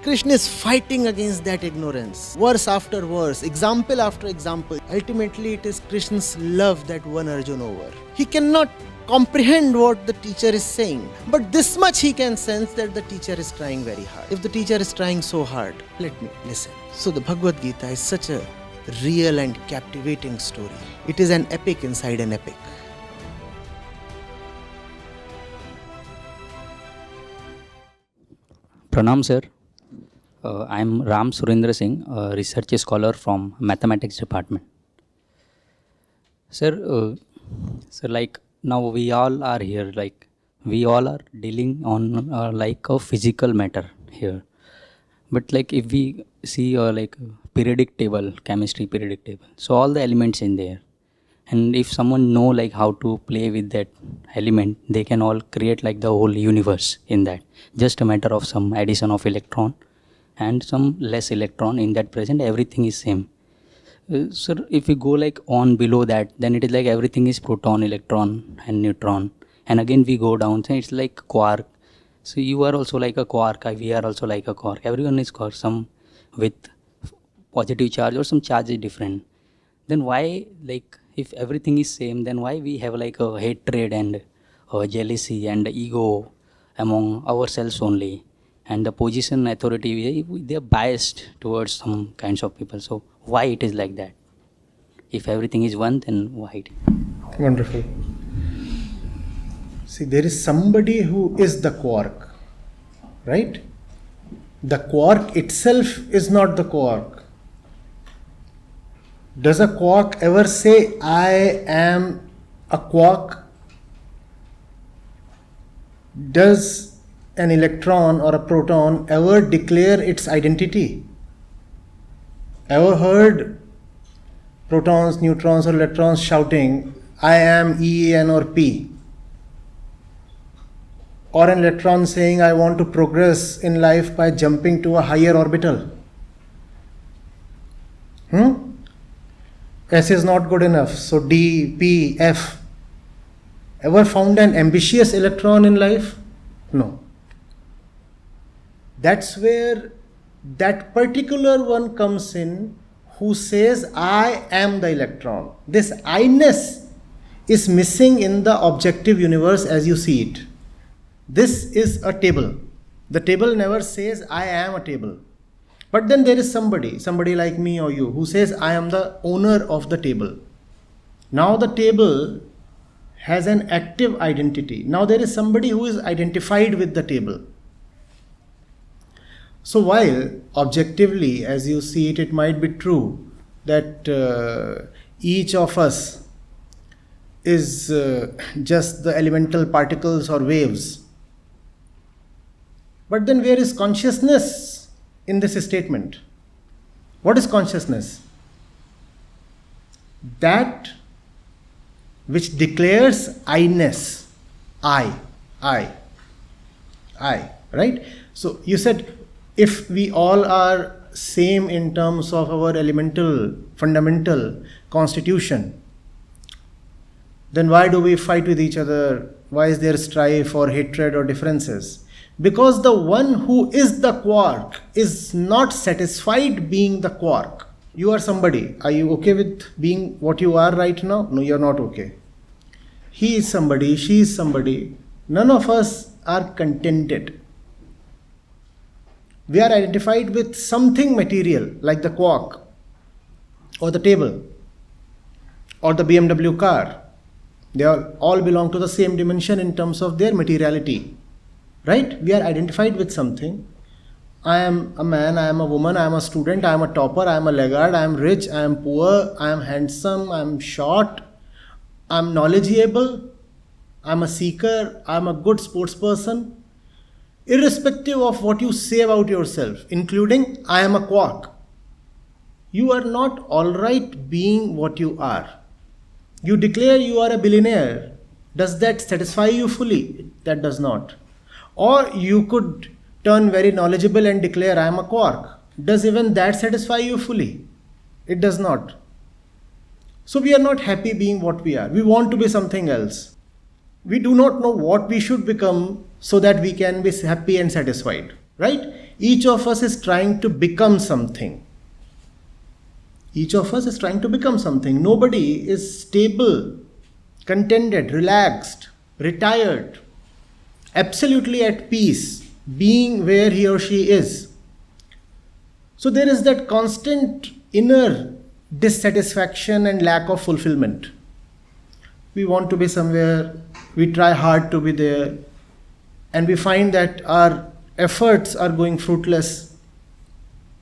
Krishna is fighting against that ignorance, verse after verse, example after example. Ultimately, it is Krishna's love that won Arjuna over. He cannot comprehend what the teacher is saying, but this much he can sense that the teacher is trying very hard. If the teacher is trying so hard, let me listen. So the Bhagavad Gita is such a real and captivating story. It is an epic inside an epic. Pranam sir, I am Ram Surendra Singh, a research scholar from Mathematics Department. Sir, like now we all are here, like we all are dealing on like a physical matter here. But like if we see like periodic table, chemistry periodic table, so all the elements in there. And if someone know like how to play with that element, they can all create like the whole universe in that. Just a matter of some addition of electron and some less electron in that present, everything is same. Sir, if we go like on below that, then it is like everything is proton, electron and neutron. And again we go down, so it's like quark. So you are also like a quark, we are also like a quark. Everyone is quark, some with positive charge or some charge is different. Then why, like if everything is same, then why we have like a hatred and jealousy and ego among ourselves only? And the position, authority, they are biased towards some kinds of people. So why it is like that? If everything is one, then why? Wonderful. See, there is somebody who is the quark, right? The quark itself is not the quark. Does a quark ever say, I am a quark? Does an electron or a proton ever declare its identity? Ever heard protons, neutrons or electrons shouting, I am E, N or P? Or an electron saying, I want to progress in life by jumping to a higher orbital? S is not good enough, so D, P, F. Ever found an ambitious electron in life? No. That's where that particular one comes in who says, I am the electron. This I-ness is missing in the objective universe as you see it. This is a table. The table never says, I am a table. But then there is somebody like me or you, who says, I am the owner of the table. Now the table has an active identity. Now there is somebody who is identified with the table. So while objectively, as you see it, it might be true that each of us is just the elemental particles or waves. But then where is consciousness in this statement? What is consciousness? That which declares I-ness. I, right? So you said, if we all are same in terms of our elemental, fundamental constitution, then why do we fight with each other? Why is there strife or hatred or differences? Because the one who is the quark is not satisfied being the quark. You are somebody. Are you okay with being what you are right now? No, you are not okay. He is somebody, she is somebody. None of us are contented. We are identified with something material like the quark or the table or the BMW car. They all belong to the same dimension in terms of their materiality. Right? We are identified with something. I am a man, I am a woman, I am a student, I am a topper, I am a laggard, I am rich, I am poor, I am handsome, I am short, I am knowledgeable, I am a seeker, I am a good sports person. Irrespective of what you say about yourself, including I am a quark, you are not alright being what you are. You declare you are a billionaire. Does that satisfy you fully? That does not. Or you could turn very knowledgeable and declare, I am a quark. Does even that satisfy you fully? It does not. So we are not happy being what we are. We want to be something else. We do not know what we should become so that we can be happy and satisfied. Right? Each of us is trying to become something. Each of us is trying to become something. Nobody is stable, contented, relaxed, retired, absolutely at peace, being where he or she is. So there is that constant inner dissatisfaction and lack of fulfillment. We want to be somewhere, we try hard to be there, and we find that our efforts are going fruitless.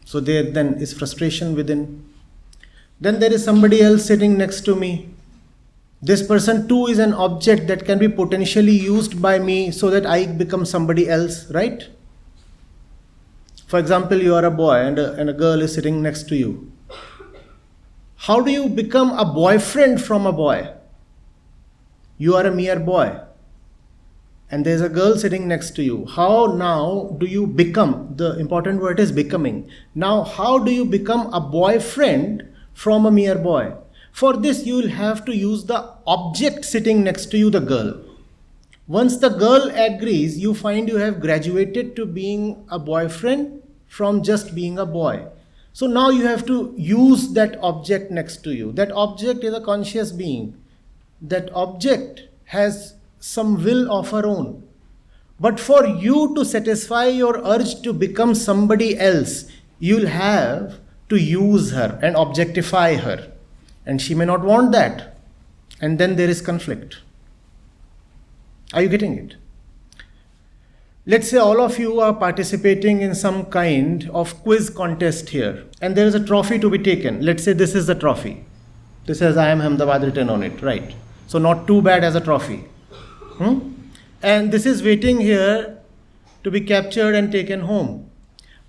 So there then is frustration within. Then there is somebody else sitting next to me. This person too is an object that can be potentially used by me so that I become somebody else, right? For example, you are a boy and a girl is sitting next to you. How do you become a boyfriend from a boy? You are a mere boy. And there's a girl sitting next to you. How now do you become? The important word is becoming. Now, how do you become a boyfriend from a mere boy? For this, you will have to use the object sitting next to you, the girl. Once the girl agrees, you find you have graduated to being a boyfriend from just being a boy. So now you have to use that object next to you. That object is a conscious being. That object has some will of her own. But for you to satisfy your urge to become somebody else, you'll have to use her and objectify her. And she may not want that. And then there is conflict. Are you getting it? Let's say all of you are participating in some kind of quiz contest here. And there is a trophy to be taken. Let's say this is the trophy. This has I am Ahmedabad written on it, right? So not too bad as a trophy. And this is waiting here to be captured and taken home.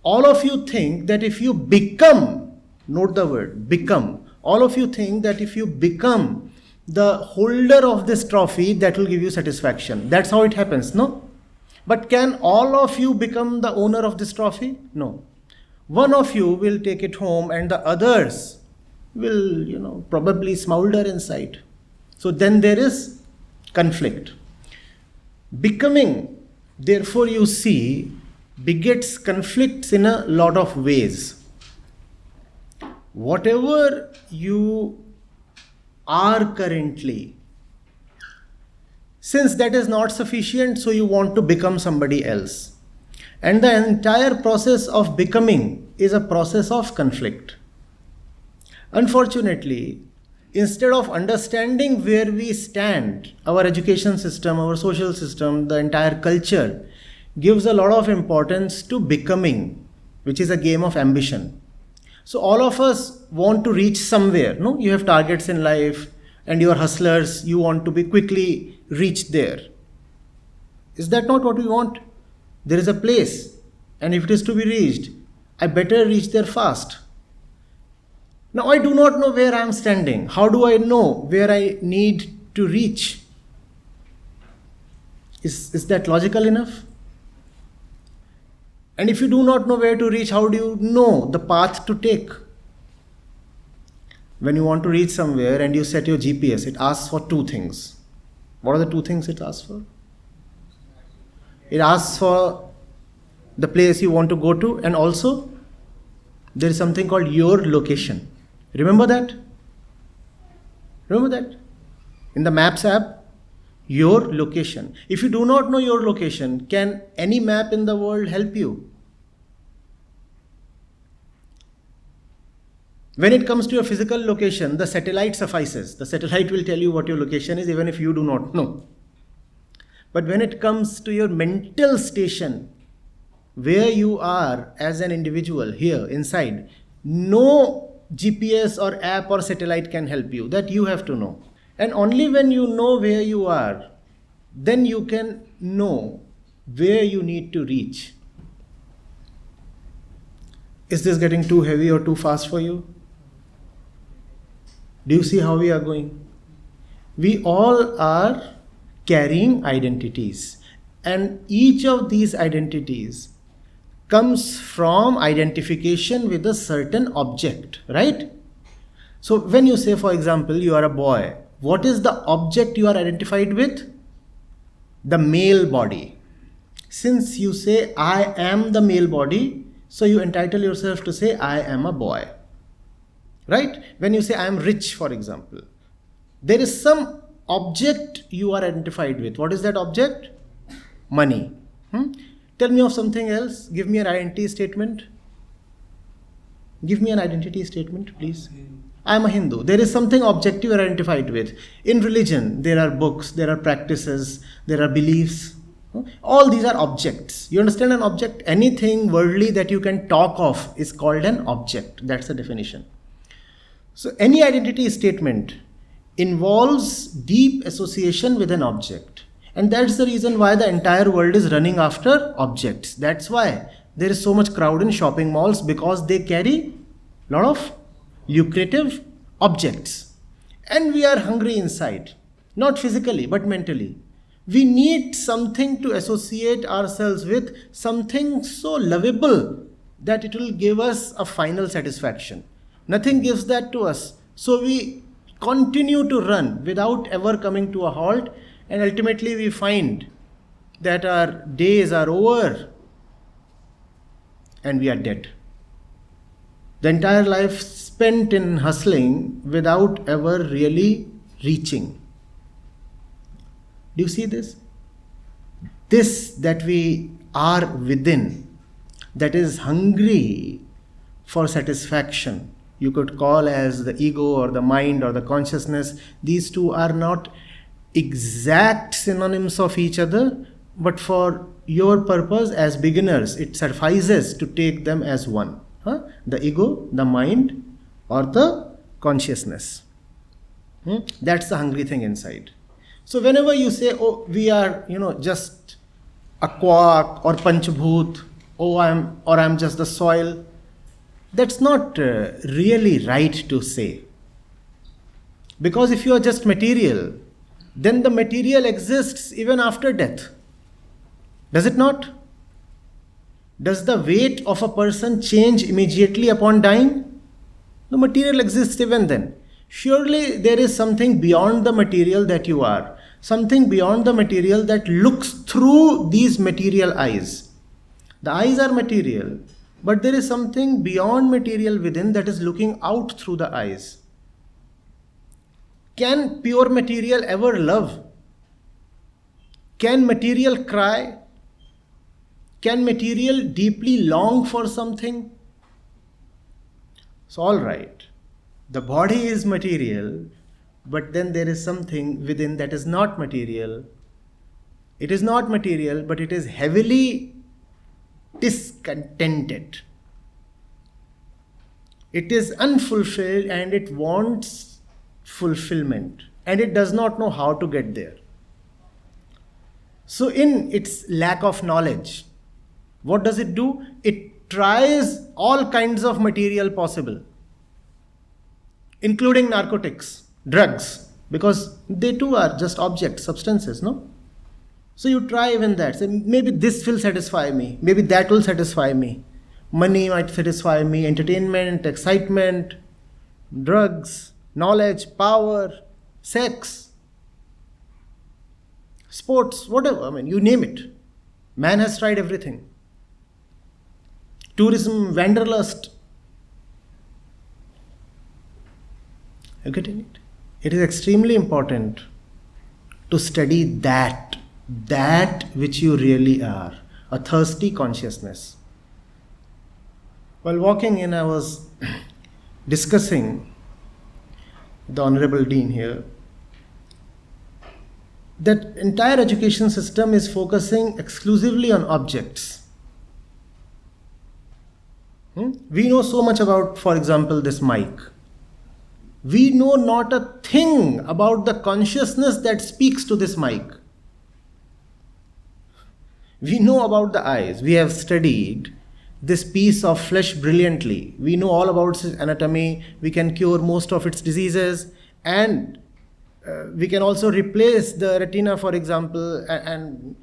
All of you think that if you become, note the word, become. All of you think that if you become the holder of this trophy, that will give you satisfaction. That's how it happens, no? But can all of you become the owner of this trophy? No. One of you will take it home and the others will, probably smolder inside. So then there is conflict. Becoming, therefore, you see, begets conflicts in a lot of ways. Whatever you are currently, since that is not sufficient, so you want to become somebody else. And the entire process of becoming is a process of conflict. Unfortunately, instead of understanding where we stand, our education system, our social system, the entire culture gives a lot of importance to becoming, which is a game of ambition. So all of us want to reach somewhere. No, you have targets in life and you are hustlers, you want to be quickly reached there. Is that not what we want? There is a place, and if it is to be reached, I better reach there fast. Now I do not know where I am standing. How do I know where I need to reach? Is that logical enough? And if you do not know where to reach, how do you know the path to take? When you want to reach somewhere and you set your GPS, it asks for two things. What are the two things it asks for? It asks for the place you want to go to, and also there is something called your location. Remember that? Remember that? In the Maps app, your location. If you do not know your location, can any map in the world help you? When it comes to your physical location, the satellite suffices. The satellite will tell you what your location is even if you do not know. But when it comes to your mental station, where you are as an individual here inside, no GPS or app or satellite can help you. That you have to know. And only when you know where you are, then you can know where you need to reach. Is this getting too heavy or too fast for you? Do you see how we are going? We all are carrying identities, and each of these identities comes from identification with a certain object, right? So when you say, for example, you are a boy, what is the object you are identified with? The male body. Since you say, I am the male body, so you entitle yourself to say, I am a boy. Right? When you say, I am rich, for example, there is some object you are identified with. What is that object? Money. Tell me of something else. Give me an identity statement. Give me an identity statement, please. I am a Hindu. There is something objective you are identified with. In religion, there are books, there are practices, there are beliefs. All these are objects. You understand an object? Anything worldly that you can talk of is called an object. That's the definition. So any identity statement involves deep association with an object. And that's the reason why the entire world is running after objects. That's why there is so much crowd in shopping malls, because they carry a lot of lucrative objects. And we are hungry inside, not physically but mentally. We need something to associate ourselves with, something so lovable that it will give us a final satisfaction. Nothing gives that to us. So we continue to run without ever coming to a halt, and ultimately we find that our days are over and we are dead. The entire life spent in hustling without ever really reaching. Do you see this? This that we are within, that is hungry for satisfaction, you could call as the ego or the mind or the consciousness. These two are not exact synonyms of each other, but for your purpose as beginners, it suffices to take them as one. The ego, the mind, or the consciousness. That's the hungry thing inside. So whenever you say, oh, we are, just a quark or panchabhut, I'm just the soil, that's not really right to say. Because if you are just material, then the material exists even after death. Does it not? Does the weight of a person change immediately upon dying? The material exists even then. Surely there is something beyond the material that you are. Something beyond the material that looks through these material eyes. The eyes are material, but there is something beyond material within that is looking out through the eyes. Can pure material ever love? Can material cry? Can material deeply long for something? So all right, the body is material, but then there is something within that is not material. It is not material, but it is heavily discontented. It is unfulfilled and it wants fulfillment, and it does not know how to get there. So in its lack of knowledge, what does it do? It tries all kinds of material possible, including narcotics, drugs, because they too are just objects, substances, no? So you try even that. Say, maybe this will satisfy me, maybe that will satisfy me. Money might satisfy me, entertainment, excitement, drugs, knowledge, power, sex, sports, whatever, you name it. Man has tried everything. Tourism, wanderlust. Are you getting it? It is extremely important to study that which you really are, a thirsty consciousness. While walking in, I was discussing the Honorable Dean here, that entire education system is focusing exclusively on objects. We know so much about, for example, this mic. We know not a thing about the consciousness that speaks to this mic. We know about the eyes. We have studied this piece of flesh brilliantly. We know all about its anatomy. We can cure most of its diseases, and we can also replace the retina, for example, and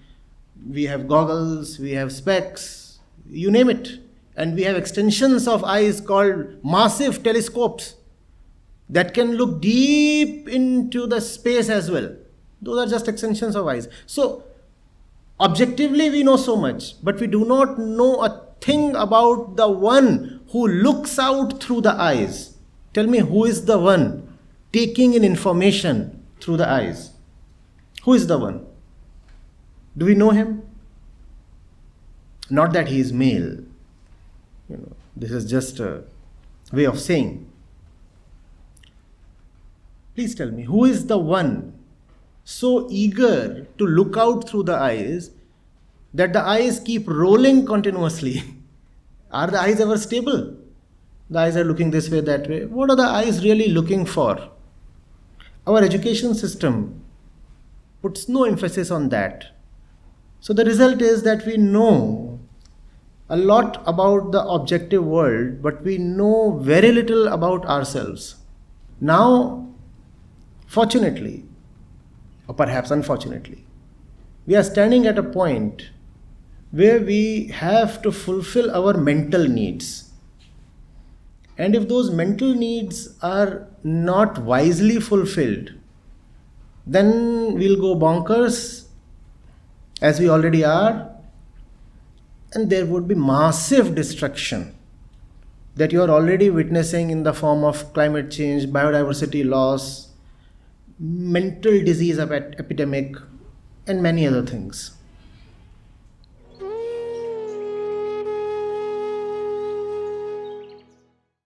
we have goggles, we have specs, you name it. And we have extensions of eyes called massive telescopes that can look deep into the space as well. Those are just extensions of eyes. So Objectively, we know so much, but we do not know a thing about the one who looks out through the eyes. Tell me, who is the one taking in information through the eyes? Who is the one? Do we know him? Not that he is male. This is just a way of saying. Please tell me, who is the one so eager to look out through the eyes that the eyes keep rolling continuously? Are the eyes ever stable? The eyes are looking this way, that way. What are the eyes really looking for? Our education system puts no emphasis on that. So the result is that we know a lot about the objective world, but we know very little about ourselves. Now, fortunately, or perhaps unfortunately, we are standing at a point where we have to fulfill our mental needs. And if those mental needs are not wisely fulfilled, then we'll go bonkers, as we already are, and there would be massive destruction that you are already witnessing in the form of climate change, biodiversity loss, mental disease epidemic, and many other things.